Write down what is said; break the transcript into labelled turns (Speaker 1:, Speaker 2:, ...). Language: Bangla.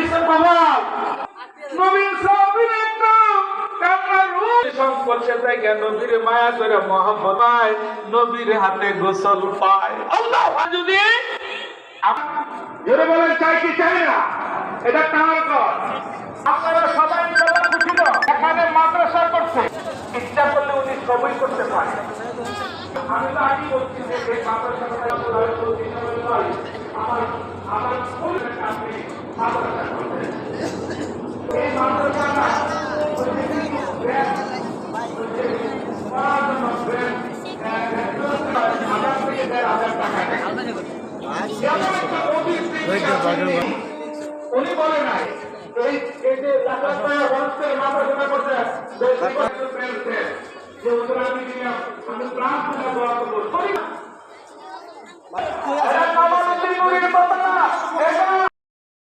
Speaker 1: হাদিসের প্রভাব নবীর সাহাবীর একটা কান্নার রূপ সংস্পর্শে থেকে নবীর মায়া করে মহব্বত পায়, নবীর হাতে গোসল পায়। আল্লাহ যদি জোরে বলেন চাই কি চাই না, এটা কার কর। আপনারা সবাই খুশি না, এখানে মাদ্রাসা করছে, ইচ্ছা করলে উনি সবই করতে পারে। আমি তো আগেই বলছি যে এই মাদ্রাসাটা আমার আমার আপনি মাদ্রাসা করবেন। এই মাদ্রাসাটা উনি বলে নাই এই যে মানুষের মাদ্রাসা করছে যে উত্তর আমি দিলাম, আমি প্রাণ খুলে দোয়া করবো।